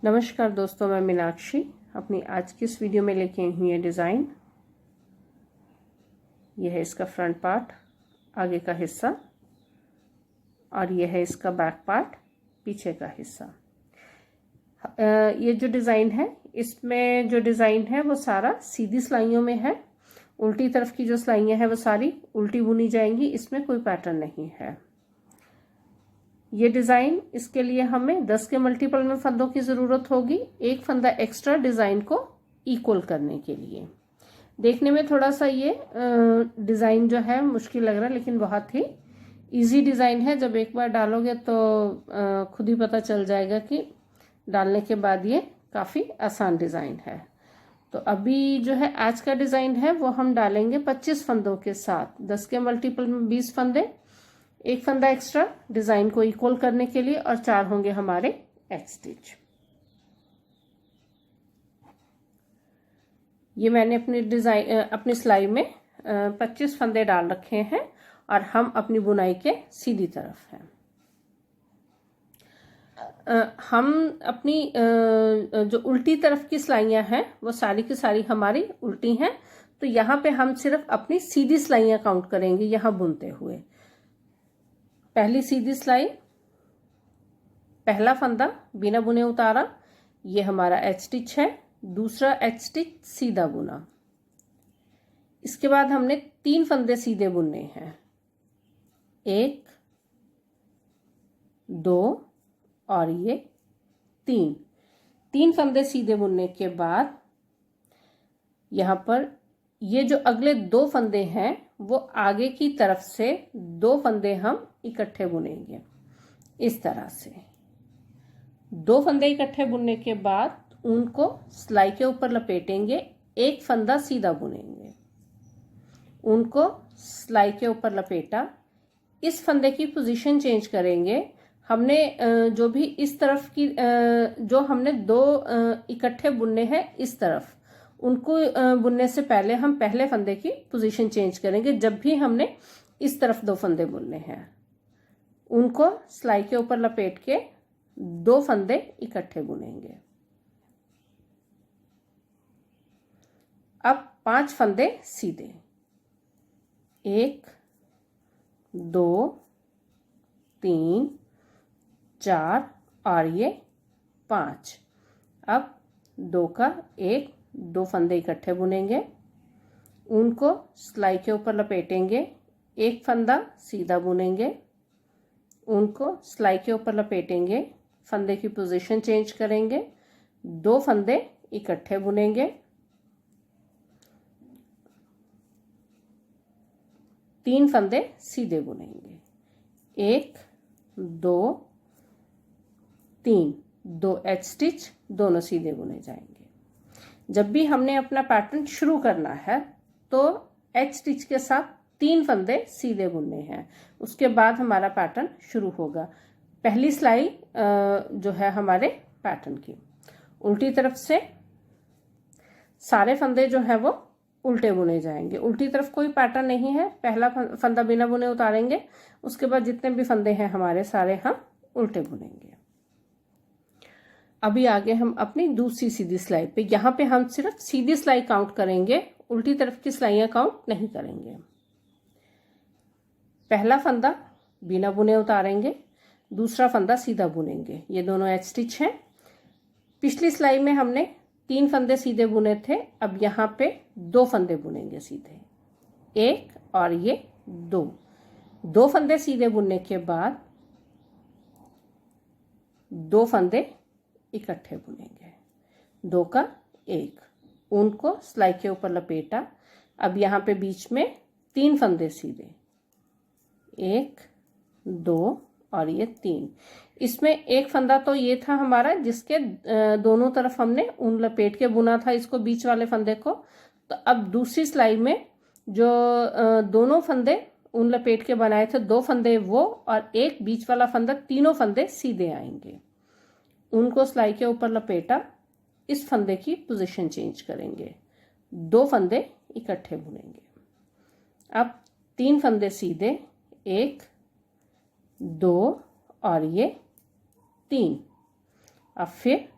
नमस्कार दोस्तों, मैं मीनाक्षी अपनी आज की इस वीडियो में लेके आई हूँ ये डिज़ाइन। यह है इसका फ्रंट पार्ट, आगे का हिस्सा, और यह है इसका बैक पार्ट, पीछे का हिस्सा। ये जो डिज़ाइन है, इसमें जो डिज़ाइन है वो सारा सीधी सिलाइयों में है। उल्टी तरफ की जो सिलाइयाँ हैं वो सारी उल्टी बुनी जाएंगी, इसमें कोई पैटर्न नहीं है। ये डिज़ाइन, इसके लिए हमें 10 के मल्टीपल में फंदों की ज़रूरत होगी, एक फंदा एक्स्ट्रा डिज़ाइन को इक्वल करने के लिए। देखने में थोड़ा सा ये डिज़ाइन जो है मुश्किल लग रहा है, लेकिन बहुत ही इजी डिज़ाइन है। जब एक बार डालोगे तो खुद ही पता चल जाएगा कि डालने के बाद ये काफ़ी आसान डिज़ाइन है। तो अभी जो है आज का डिज़ाइन है वो हम डालेंगे 25 फंदों के साथ। 10 के मल्टीपल में 20 फंदे, एक फंदा एक्स्ट्रा डिज़ाइन को इक्वल करने के लिए, और 4 होंगे हमारे एच स्टिच। ये मैंने अपनी सिलाई में 25 फंदे डाल रखे हैं और हम अपनी बुनाई के सीधी तरफ हैं। हम अपनी जो उल्टी तरफ की सिलाइयाँ हैं वो सारी की सारी हमारी उल्टी हैं, तो यहाँ पे हम सिर्फ अपनी सीधी सिलाइयाँ काउंट करेंगे यहाँ बुनते हुए। पहली सीधी सिलाई, पहला फंदा बिना बुने उतारा, ये हमारा एच स्टिच है। दूसरा एच स्टिच सीधा बुना। इसके बाद हमने 3 फंदे सीधे बुनने हैं, 1, 2 और ये 3 फंदे सीधे बुनने के बाद यहाँ पर ये जो अगले 2 फंदे हैं वो आगे की तरफ से 2 फंदे हम इकट्ठे बुनेंगे इस तरह से। 2 फंदे इकट्ठे बुनने के बाद उनको सिलाई के ऊपर लपेटेंगे, एक फंदा सीधा बुनेंगे, उनको सिलाई के ऊपर लपेटा। इस फंदे की पोजीशन चेंज करेंगे। हमने जो भी इस तरफ की जो हमने 2 इकट्ठे बुनने हैं इस तरफ, उनको बुनने से पहले हम पहले फंदे की पोजीशन चेंज करेंगे। जब भी हमने इस तरफ 2 फंदे बुनने हैं, उनको सिलाई के ऊपर लपेट के 2 फंदे इकट्ठे बुनेंगे। अब 5 फंदे सीधे, 1, 2, 3, 4 और ये 5। अब 2 का 2 फंदे इकट्ठे बुनेंगे, उनको सिलाई के ऊपर लपेटेंगे, एक फंदा सीधा बुनेंगे, उनको सिलाई के ऊपर लपेटेंगे, फंदे की पोजीशन चेंज करेंगे, 2 फंदे इकट्ठे बुनेंगे, 3 फंदे सीधे बुनेंगे, 1, 2, 3, 2 एच स्टिच, दोनों सीधे बुने जाएंगे। जब भी हमने अपना पैटर्न शुरू करना है तो एच स्टिच के साथ 3 फंदे सीधे बुनने हैं, उसके बाद हमारा पैटर्न शुरू होगा। पहली सिलाई जो है हमारे पैटर्न की, उल्टी तरफ से सारे फंदे जो है वो उल्टे बुने जाएंगे। उल्टी तरफ कोई पैटर्न नहीं है, पहला फंदा बिना बुने उतारेंगे, उसके बाद जितने भी फंदे हैं हमारे सारे हम उल्टे बुनेंगे। अभी आगे हम अपनी दूसरी सीधी सिलाई पे, यहाँ पे हम सिर्फ सीधी सिलाई काउंट करेंगे, उल्टी तरफ की सिलाइयाँ काउंट नहीं करेंगे। पहला फंदा बिना बुने उतारेंगे, दूसरा फंदा सीधा बुनेंगे, ये दोनों एच स्टिच हैं। पिछली सिलाई में हमने 3 फंदे सीधे बुने थे, अब यहाँ पे 2 फंदे बुनेंगे सीधे, 1 और ये 2 फंदे सीधे बुनने के बाद 2 फंदे इकट्ठे बुनेंगे, 2 का 1, उनको सिलाई के ऊपर लपेटा। अब यहाँ पे बीच में 3 फंदे सीधे, 1, 2 और ये 3। इसमें एक फंदा तो ये था हमारा जिसके दोनों तरफ हमने ऊन लपेट के बुना था इसको, बीच वाले फंदे को। तो अब दूसरी सिलाई में जो दोनों फंदे ऊन लपेट के बनाए थे, 2 फंदे वो और एक बीच वाला फंदा, तीनों फंदे सीधे आएंगे, उनको सिलाई के ऊपर लपेटा। इस फंदे की पोजीशन चेंज करेंगे, 2 फंदे इकट्ठे बुनेंगे। अब 3 फंदे सीधे, 1, 2 और ये 3। अब फिर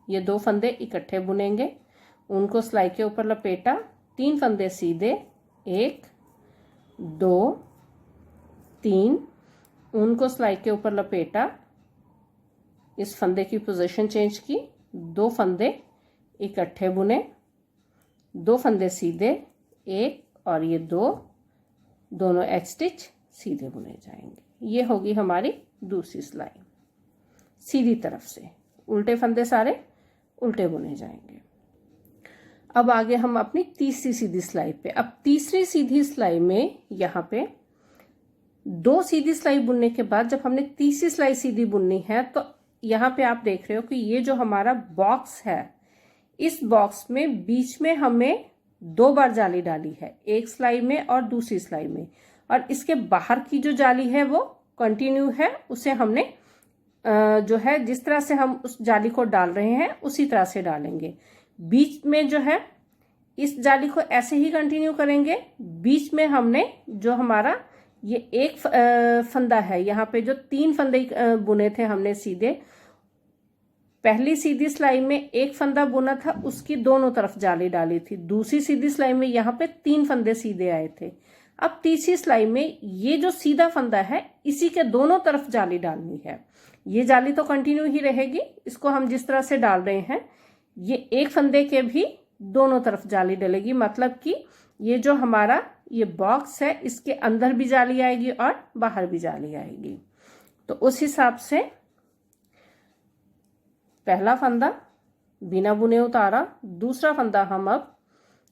ये 2 फंदे इकट्ठे बुनेंगे, उनको सिलाई के ऊपर लपेटा, 3 फंदे सीधे, 1 2 3, उनको सिलाई के ऊपर लपेटा, इस फंदे की पोजीशन चेंज की, 2 फंदे इकट्ठे बुने, 2 फंदे सीधे, 1 और ये 2 दोनों एच स्टिच सीधे बुने जाएंगे। ये होगी हमारी दूसरी सिलाई। सीधी तरफ से उल्टे फंदे सारे उल्टे बुने जाएंगे। अब आगे हम अपनी तीसरी सीधी सिलाई पे। अब तीसरी सीधी सिलाई में यहाँ पे 2 सीधी सिलाई बुनने के बाद जब हमने तीसरी सिलाई सीधी बुननी है, तो यहाँ पे आप देख रहे हो कि ये जो हमारा बॉक्स है, इस बॉक्स में बीच में हमें 2 बार जाली डाली है, एक सिलाई में और दूसरी सिलाई में, और इसके बाहर की जो जाली है वो कंटिन्यू है, उसे हमने जो है जिस तरह से हम उस जाली को डाल रहे हैं उसी तरह से डालेंगे। बीच में जो है इस जाली को ऐसे ही कंटिन्यू करेंगे। बीच में हमने जो हमारा ये एक फंदा है, यहाँ पे जो 3 फंदे बुने थे हमने सीधे, पहली सीधी सिलाई में एक फंदा बुना था, उसकी दोनों तरफ जाली डाली थी। दूसरी सीधी सिलाई में यहाँ पे 3 फंदे सीधे आए थे। अब तीसरी सिलाई में ये जो सीधा फंदा है, इसी के दोनों तरफ जाली डालनी है। ये जाली तो कंटिन्यू ही रहेगी, इसको हम जिस तरह से डाल रहे हैं, ये एक फंदे के भी दोनों तरफ जाली डलेगी। मतलब कि ये जो हमारा ये बॉक्स है, इसके अंदर भी जाली आएगी और बाहर भी जाली आएगी। तो उस हिसाब से पहला फंदा बिना बुने उतारा, दूसरा फंदा हम अब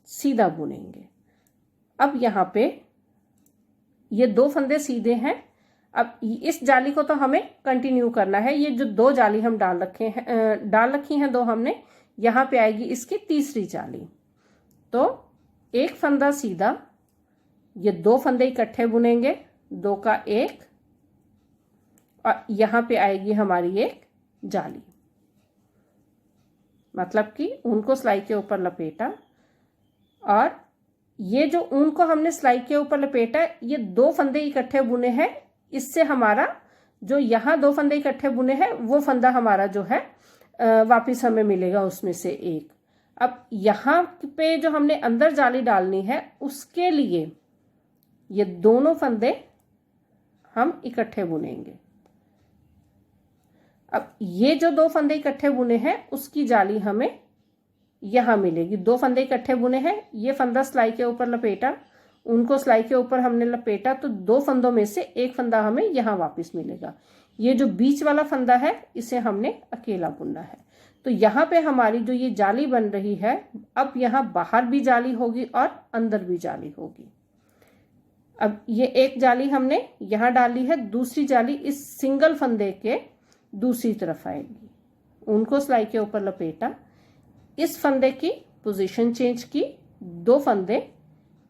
सीधा बुनेंगे। अब यहाँ पे ये 2 फंदे सीधे हैं। अब इस जाली को तो हमें कंटिन्यू करना है। ये जो 2 जाली हम डाल रखी हैं 2 हमने, यहाँ पे आएगी इसकी तीसरी जाली। तो एक फंदा सीधा, ये 2 फंदे इकट्ठे बुनेंगे, 2 का 1, और यहाँ पे आएगी हमारी एक जाली। मतलब कि ऊन को सिलाई के ऊपर लपेटा, और ये जो ऊन को हमने सिलाई के ऊपर लपेटा, ये 2 फंदे इकट्ठे बुने हैं। इससे हमारा जो यहाँ 2 फंदे इकट्ठे बुने हैं, वो फंदा हमारा जो है वापिस हमें मिलेगा उसमें से एक। अब यहाँ पे जो हमने अंदर जाली डालनी है, उसके लिए ये दोनों फंदे हम इकट्ठे बुनेंगे। अब ये जो 2 फंदे इकट्ठे बुने हैं, उसकी जाली हमें यहाँ मिलेगी। 2 फंदे इकट्ठे बुने हैं, ये फंदा सिलाई के ऊपर लपेटा, उनको सिलाई के ऊपर हमने लपेटा, तो 2 फंदों में से एक फंदा हमें यहाँ वापस मिलेगा। ये जो बीच वाला फंदा है, इसे हमने अकेला बुनना है। तो यहाँ पे हमारी जो ये जाली बन रही है, अब यहाँ बाहर भी जाली होगी और अंदर भी जाली होगी। अब ये एक जाली हमने यहाँ डाली है, दूसरी जाली इस सिंगल फंदे के दूसरी तरफ आएगी। उनको सिलाई के ऊपर लपेटा, इस फंदे की पोजीशन चेंज की, 2 फंदे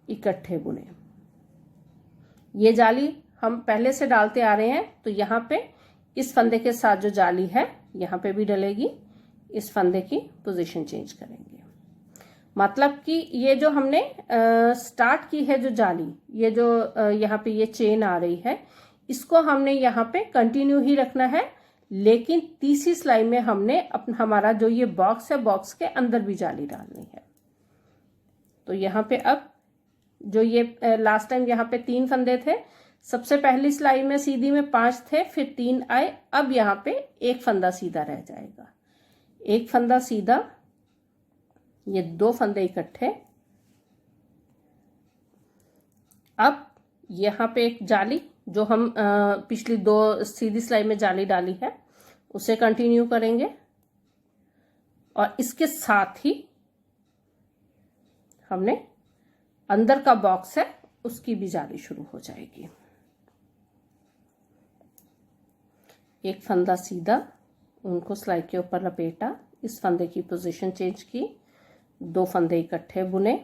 इकट्ठे बुने। ये जाली हम पहले से डालते आ रहे हैं, तो यहाँ पे इस फंदे के साथ जो जाली है यहाँ पे भी डलेगी। इस फंदे की पोजीशन चेंज करेंगे। मतलब कि ये जो हमने स्टार्ट की है जो जाली, ये जो यहाँ पे ये चेन आ रही है, इसको हमने यहाँ पे कंटिन्यू ही रखना है। लेकिन तीसरी सिलाई में हमने हमारा जो ये बॉक्स है, बॉक्स के अंदर भी जाली डालनी है। तो यहाँ पे अब जो ये लास्ट टाइम यहाँ पे 3 फंदे थे, सबसे पहली सिलाई में सीधी में 5 थे, फिर 3 आए। अब यहाँ पे एक फंदा सीधा रह जाएगा। एक फंदा सीधा, ये 2 फंदे इकट्ठे। अब यहाँ पे एक जाली जो हम पिछली 2 सीधी सिलाई में जाली डाली है, उसे कंटिन्यू करेंगे, और इसके साथ ही हमने अंदर का बॉक्स है उसकी भी जाली शुरू हो जाएगी। एक फंदा सीधा, उनको सिलाई के ऊपर लपेटा, इस फंदे की पोजीशन चेंज की, 2 फंदे इकट्ठे बुने,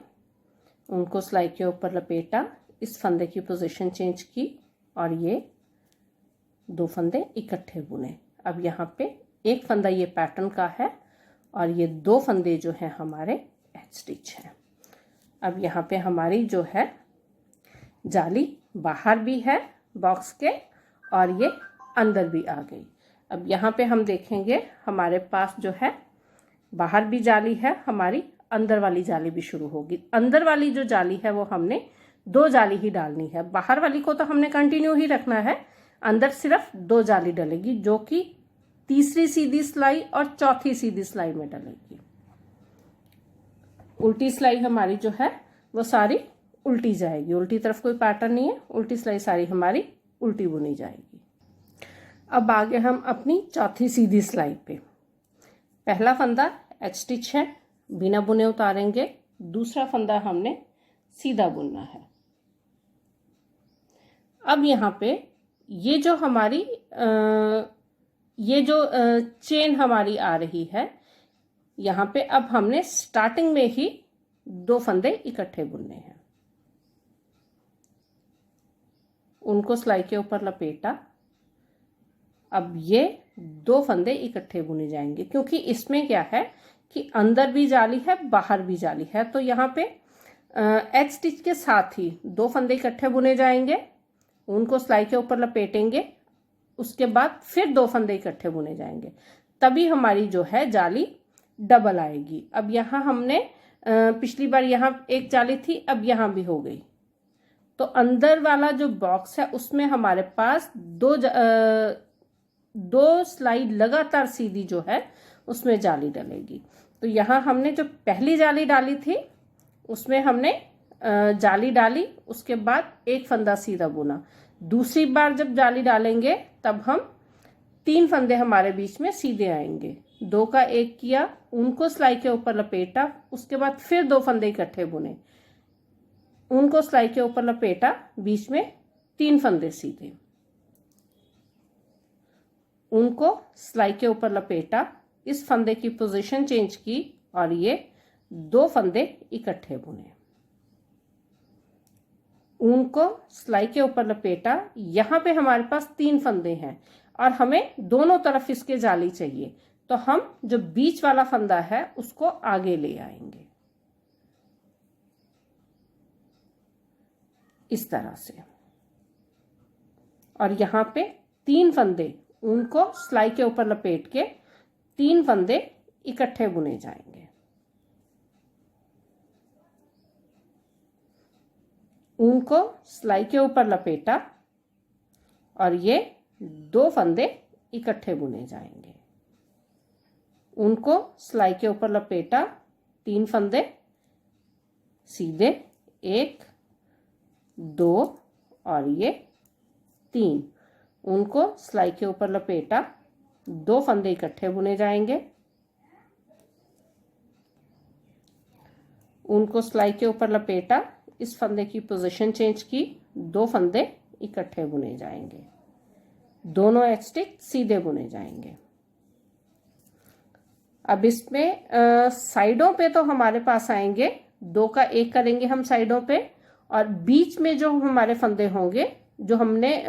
उनको सिलाई के ऊपर लपेटा, इस फंदे की पोजीशन चेंज की, और ये 2 फंदे इकट्ठे बुने। अब यहाँ पे एक फंदा ये पैटर्न का है, और ये 2 फंदे जो हैं हमारे एच स्टिच हैं। अब यहाँ पे हमारी जो है जाली बाहर भी है बॉक्स के, और ये अंदर भी आ गई। अब यहाँ पे हम देखेंगे हमारे पास जो है बाहर भी जाली है, हमारी अंदर वाली जाली भी शुरू होगी। अंदर वाली जो जाली है वो हमने 2 जाली ही डालनी है, बाहर वाली को तो हमने कंटिन्यू ही रखना है। अंदर सिर्फ 2 जाली डलेगी, जो कि तीसरी सीधी सिलाई और चौथी सीधी सिलाई में डलेगी। उल्टी सिलाई हमारी जो है वो सारी उल्टी जाएगी, उल्टी तरफ कोई पैटर्न नहीं है, उल्टी सिलाई सारी हमारी उल्टी बुनी जाएगी। अब आगे हम अपनी चौथी सीधी सिलाई पे, पहला फंदा एच स्टिच है, बिना बुने उतारेंगे। दूसरा फंदा हमने सीधा बुनना है। अब यहाँ पे ये जो हमारी चेन हमारी आ रही है, यहाँ पे अब हमने स्टार्टिंग में ही 2 फंदे इकट्ठे बुनने हैं। उनको सिलाई के ऊपर लपेटा। अब ये 2 फंदे इकट्ठे बुने जाएंगे, क्योंकि इसमें क्या है कि अंदर भी जाली है बाहर भी जाली है। तो यहाँ पे एच स्टिच के साथ ही 2 फंदे इकट्ठे बुने जाएंगे, उनको सिलाई के ऊपर लपेटेंगे, उसके बाद फिर 2 फंदे इकट्ठे बुने जाएंगे, तभी हमारी जो है जाली डबल आएगी। अब यहाँ हमने पिछली बार यहाँ एक जाली थी, अब यहाँ भी हो गई। तो अंदर वाला जो बॉक्स है उसमें हमारे पास 2 सिलाई लगातार सीधी जो है उसमें जाली डलेगी। तो यहाँ हमने जो पहली जाली डाली थी उसमें हमने जाली डाली, उसके बाद 1 फंदा सीधा बुना। दूसरी बार जब जाली डालेंगे तब हम 3 फंदे हमारे बीच में सीधे आएंगे। 2 का 1 किया, उनको सिलाई के ऊपर लपेटा, उसके बाद फिर 2 फंदे इकट्ठे बुने, उनको सिलाई के ऊपर लपेटा, बीच में 3 फंदे सीधे, उनको सिलाई के ऊपर लपेटा, इस फंदे की पोजीशन चेंज की और ये 2 फंदे इकट्ठे बुने, उनको सिलाई के ऊपर लपेटा। यहाँ पे हमारे पास 3 फंदे हैं और हमें दोनों तरफ इसके जाली चाहिए, तो हम जो बीच वाला फंदा है उसको आगे ले आएंगे इस तरह से, और यहाँ पे 3 फंदे, उनको सिलाई के ऊपर लपेट के 3 फंदे इकट्ठे बुने जाएंगे। उनको सिलाई के ऊपर लपेटा और ये 2 फंदे इकट्ठे बुने जाएंगे, उनको सिलाई के ऊपर लपेटा, 3 फंदे सीधे, 1 2 और ये 3, उनको सिलाई के ऊपर लपेटा, 2 फंदे इकट्ठे बुने जाएंगे, उनको सिलाई के ऊपर लपेटा, इस फंदे की पोजीशन चेंज की, 2 फंदे इकट्ठे बुने जाएंगे, दोनों एच स्टिच सीधे बुने जाएंगे। अब इसमें साइडों पे तो हमारे पास आएंगे, 2 का 1 करेंगे हम साइडों पे, और बीच में जो हमारे फंदे होंगे, जो हमने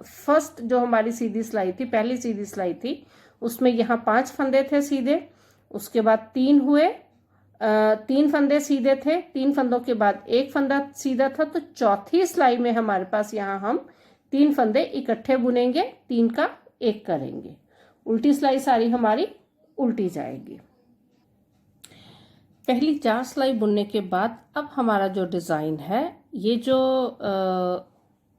फर्स्ट जो हमारी सीधी सिलाई थी, पहली सीधी सिलाई थी, उसमें यहाँ 5 फंदे थे सीधे, उसके बाद 3 हुए, 3 फंदे सीधे थे, 3 फंदों के बाद 1 फंदा सीधा था। तो चौथी सिलाई में हमारे पास यहाँ हम 3 फंदे इकट्ठे बुनेंगे, 3 का 1 करेंगे, उल्टी सिलाई सारी हमारी उल्टी जाएगी। पहली 4 सिलाई बुनने के बाद अब हमारा जो डिज़ाइन है, ये जो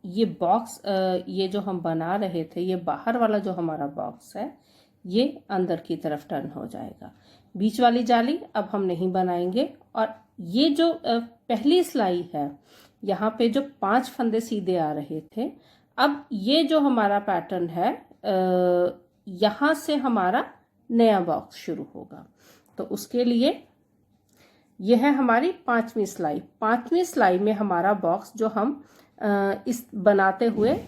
ये बॉक्स ये जो हम बना रहे थे, ये बाहर वाला जो हमारा बॉक्स है ये अंदर की तरफ टर्न हो जाएगा। बीच वाली जाली अब हम नहीं बनाएंगे, और ये जो पहली सिलाई है, यहाँ पे जो 5 फंदे सीधे आ रहे थे, अब ये जो हमारा पैटर्न है, यहाँ से हमारा नया बॉक्स शुरू होगा। तो उसके लिए यह है हमारी 5वीं सिलाई। 5वीं सिलाई में हमारा बॉक्स जो हम इस बनाते हुए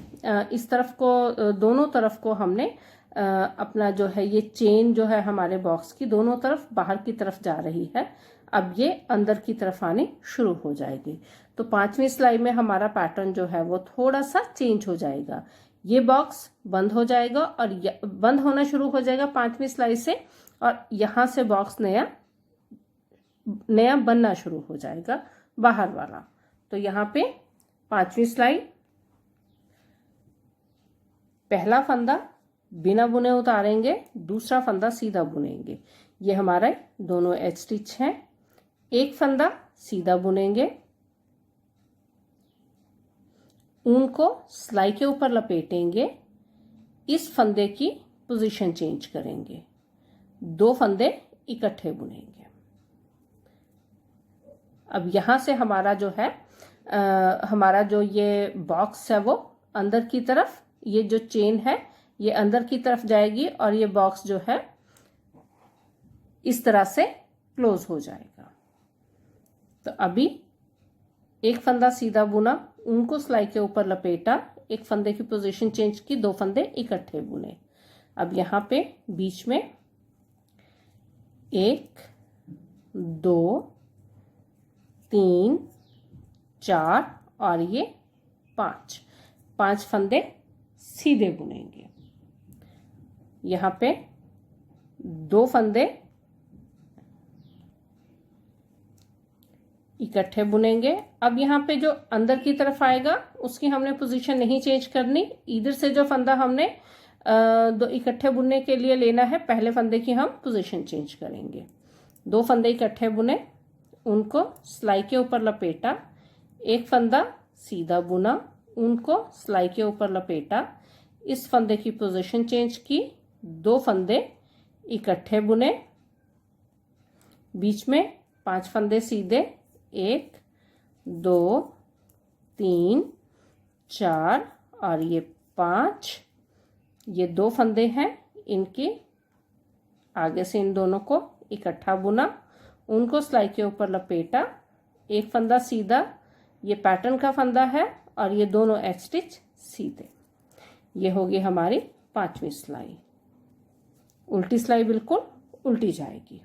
इस तरफ को, दोनों तरफ को हमने अपना जो है ये चेन जो है हमारे बॉक्स की दोनों तरफ बाहर की तरफ जा रही है, अब ये अंदर की तरफ आनी शुरू हो जाएगी। तो 5वीं सिलाई में हमारा पैटर्न जो है वो थोड़ा सा चेंज हो जाएगा। ये बॉक्स बंद हो जाएगा और बंद होना शुरू हो जाएगा 5वीं सिलाई से, और यहाँ से बॉक्स नया बनना शुरू हो जाएगा बाहर वाला। तो यहाँ पे 5वीं सिलाई, पहला फंदा, बिना बुने उतारेंगे, दूसरा फंदा सीधा बुनेंगे। ये हमारे दोनों एज स्टिच हैं। एक फंदा सीधा बुनेंगे, ऊन को सिलाई के ऊपर लपेटेंगे, इस फंदे की पोजीशन चेंज करेंगे, दो फंदे इकट्ठे बुनेंगे। अब यहां से हमारा जो है हमारा जो ये बॉक्स है वो अंदर की तरफ, ये जो चेन है ये अंदर की तरफ जाएगी और ये बॉक्स जो है इस तरह से क्लोज हो जाएगा। तो अभी एक फंदा सीधा बुना, ऊन को सिलाई के ऊपर लपेटा, एक फंदे की पोजीशन चेंज की, दो फंदे इकट्ठे बुने। अब यहाँ पे बीच में 1 2 3 4 और ये 5 फंदे सीधे बुनेंगे। यहाँ पे 2 फंदे इकट्ठे बुनेंगे। अब यहाँ पे जो अंदर की तरफ आएगा उसकी हमने पोजीशन नहीं चेंज करनी। इधर से जो फंदा हमने दो इकट्ठे बुनने के लिए लेना है, पहले फंदे की हम पोजीशन चेंज करेंगे। 2 फंदे इकट्ठे बुने, उनको सिलाई के ऊपर लपेटा, एक फंदा सीधा बुना, उनको सिलाई के ऊपर लपेटा, इस फंदे की पोजीशन चेंज की, 2 फंदे इकट्ठे बुने, बीच में 5 फंदे सीधे, 1 2 3 4 और ये 5, ये 2 फंदे हैं, इनके आगे से इन दोनों को इकट्ठा बुना, उनको सिलाई के ऊपर लपेटा, एक फंदा सीधा, ये पैटर्न का फंदा है और ये दोनों एज स्टिच सीधे। ये होगी हमारी 5वीं सिलाई। उल्टी सिलाई बिल्कुल उल्टी जाएगी।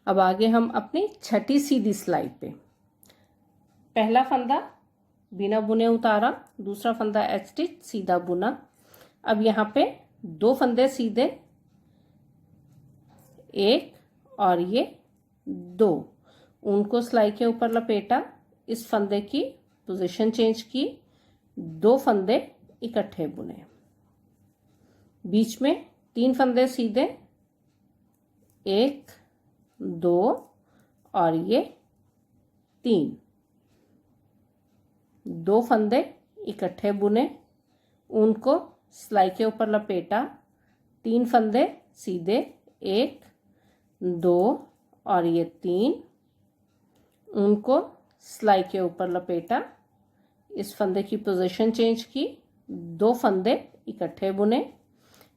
अब आगे हम अपनी 6ठी सीधी सिलाई पे, पहला फंदा बिना बुने उतारा, दूसरा फंदा एज स्टिच सीधा बुना। अब यहाँ पे 2 फंदे सीधे, 1 और ये 2, उनको सिलाई के ऊपर लपेटा, इस फंदे की पोजीशन चेंज की, 2 फंदे इकट्ठे बुने, बीच में 3 फंदे सीधे, 1 2 और ये 3, 2 फंदे इकट्ठे बुने, उनको सिलाई के ऊपर लपेटा, 3 फंदे सीधे, 1 2 और ये 3, उनको सिलाई के ऊपर लपेटा, इस फंदे की पोजीशन चेंज की, 2 फंदे इकट्ठे बुने,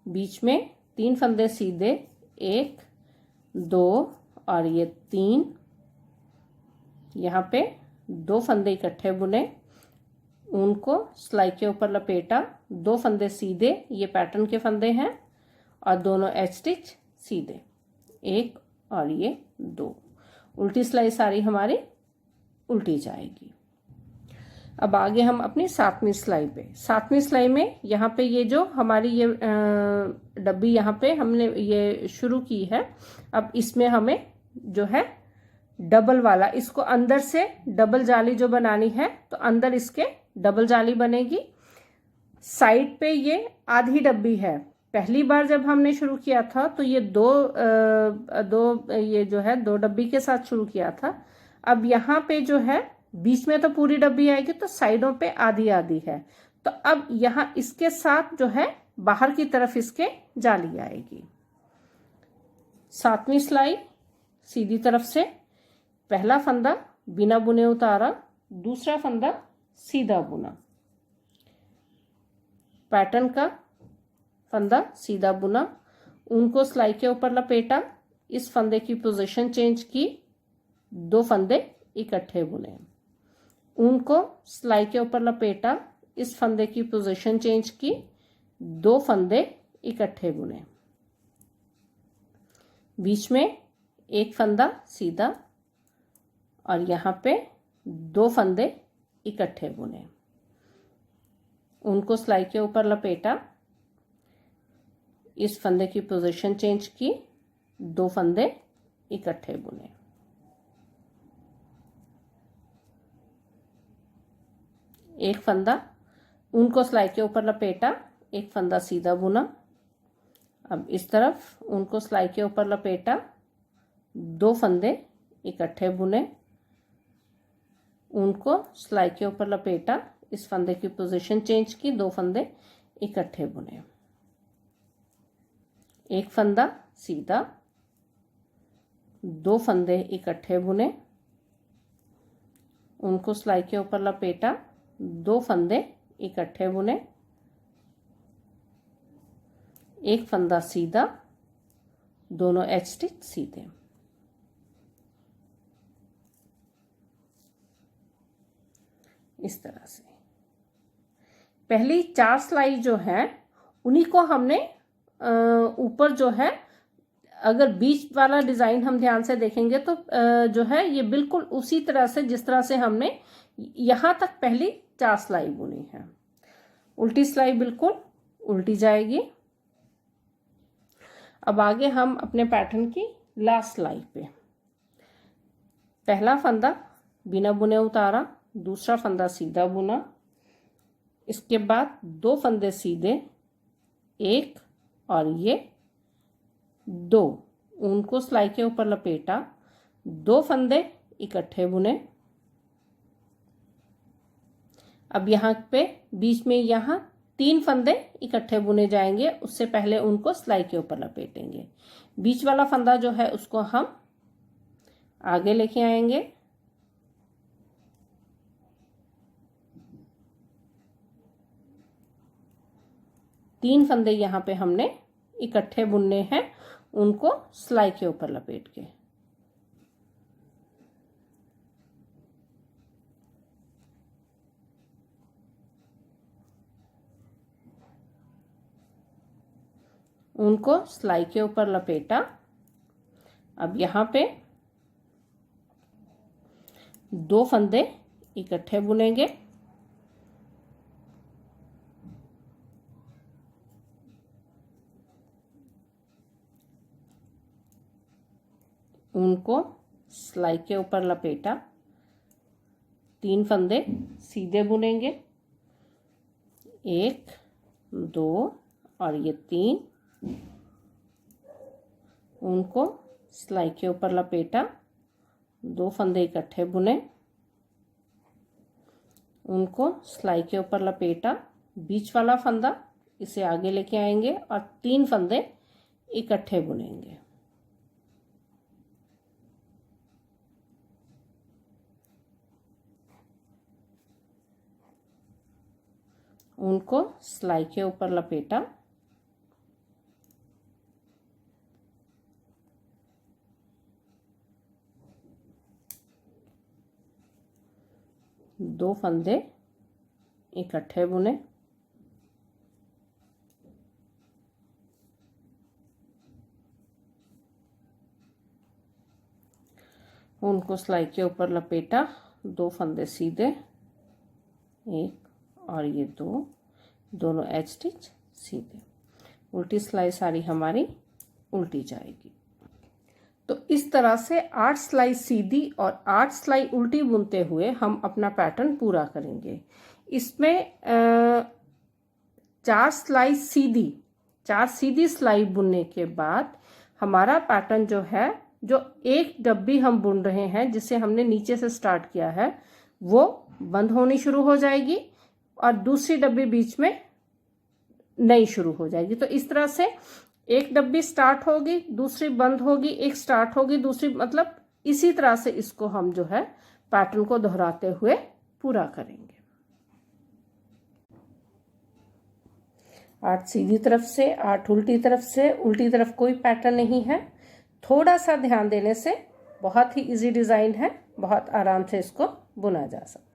बीच में 3 फंदे सीधे, 1 2 और ये 3, यहाँ पे 2 फंदे इकट्ठे बुने, उनको सिलाई के ऊपर लपेटा, 2 फंदे सीधे, ये पैटर्न के फंदे हैं और दोनों एज स्टिच सीधे, 1 और ये 2। उल्टी सिलाई सारी हमारी उल्टी जाएगी। अब आगे हम अपनी 7वीं सिलाई पे, 7वीं सिलाई में यहाँ पे ये जो हमारी ये डब्बी यहाँ पे हमने ये शुरू की है, अब इसमें हमें जो है डबल वाला, इसको अंदर से डबल जाली जो बनानी है, तो अंदर इसके डबल जाली बनेगी। साइड पे ये आधी डब्बी है, पहली बार जब हमने शुरू किया था तो ये दो ये जो है 2 डब्बी के साथ शुरू किया था। अब यहाँ पे जो है बीच में तो पूरी डब्बी आएगी, तो साइडों पे आधी आधी है, तो अब यहाँ इसके साथ जो है बाहर की तरफ इसके जाली आएगी। 7वीं सिलाई सीधी तरफ से, पहला फंदा बिना बुने उतारा, दूसरा फंदा सीधा बुना, पैटर्न का फंदा सीधा बुना, उनको सिलाई के ऊपर लपेटा, इस फंदे की पोजीशन चेंज की, 2 फंदे इकट्ठे बुने, उनको सिलाई के ऊपर लपेटा, इस फंदे की पोजीशन चेंज की, 2 फंदे इकट्ठे बुने, बीच में एक फंदा सीधा और यहाँ पे 2 फंदे इकट्ठे बुने, उनको सिलाई के ऊपर लपेटा, इस फंदे की पोजीशन चेंज की, 2 फंदे इकट्ठे बुने, एक फंदा, उनको सिलाई के ऊपर लपेटा, एक फंदा सीधा बुना, अब इस तरफ उनको सिलाई के ऊपर लपेटा, 2 फंदे इकट्ठे बुने, उनको सिलाई के ऊपर लपेटा, इस फंदे की पोजीशन चेंज की, 2 फंदे इकट्ठे बुने, एक फंदा सीधा, 2 फंदे इकट्ठे बुने, उनको सिलाई के ऊपर लपेटा, 2 फंदे इकट्ठे बुने, एक फंदा सीधा, दोनों एच स्टिच सीधे। इस तरह से पहली 4 सिलाई जो है उन्हीं को हमने ऊपर जो है, अगर बीच वाला डिज़ाइन हम ध्यान से देखेंगे तो जो है ये बिल्कुल उसी तरह से जिस तरह से हमने यहाँ तक पहली 4 सिलाई बुनी है। उल्टी सिलाई बिल्कुल उल्टी जाएगी। अब आगे हम अपने पैटर्न की लास्ट सिलाई पे पहला फंदा बिना बुने उतारा, दूसरा फंदा सीधा बुना, इसके बाद 2 फंदे सीधे, एक और ये 2, उनको सिलाई के ऊपर लपेटा, 2 फंदे इकट्ठे बुने। अब यहाँ पे बीच में यहाँ 3 फंदे इकट्ठे बुने जाएंगे, उससे पहले उनको सिलाई के ऊपर लपेटेंगे। बीच वाला फंदा जो है उसको हम आगे लेके आएंगे, तीन फंदे यहाँ पे हमने इकट्ठे बुनने हैं, उनको सिलाई के ऊपर लपेट के। उनको सिलाई के ऊपर लपेटा। अब यहाँ पे 2 फंदे इकट्ठे बुनेंगे, उनको सिलाई के ऊपर लपेटा, 3 फंदे सीधे बुनेंगे, 1 2 और ये 3, उनको सिलाई के ऊपर लपेटा, 2 फंदे इकट्ठे बुने, उनको सिलाई के ऊपर लपेटा, बीच वाला फंदा इसे आगे लेके आएंगे और 3 फंदे इकट्ठे बुनेंगे। उनको सिलाई के ऊपर लपेटा, दो फंदे इकट्ठे बुने, उनको सिलाई के ऊपर लपेटा, 2 फंदे सीधे, 1 और ये 2, दोनों एच स्टिच सीधे। उल्टी सिलाई सारी हमारी उल्टी जाएगी। तो इस तरह से 8 सिलाई सीधी और 8 सिलाई उल्टी बुनते हुए हम अपना पैटर्न पूरा करेंगे। इसमें 4 सिलाई सीधी, 4 सीधी सिलाई बुनने के बाद हमारा पैटर्न जो है, जो एक डब्बी हम बुन रहे हैं जिसे हमने नीचे से स्टार्ट किया है, वो बंद होनी शुरू हो जाएगी और दूसरी डब्बी बीच में नई शुरू हो जाएगी। तो इस तरह से एक डब्बी स्टार्ट होगी, दूसरी बंद होगी, एक स्टार्ट होगी, दूसरी, मतलब इसी तरह से इसको हम जो है पैटर्न को दोहराते हुए पूरा करेंगे। 8 सीधी तरफ से, 8 उल्टी तरफ से। उल्टी तरफ कोई पैटर्न नहीं है, थोड़ा सा ध्यान देने से बहुत ही इजी डिज़ाइन है, बहुत आराम से इसको बुना जा सकता है।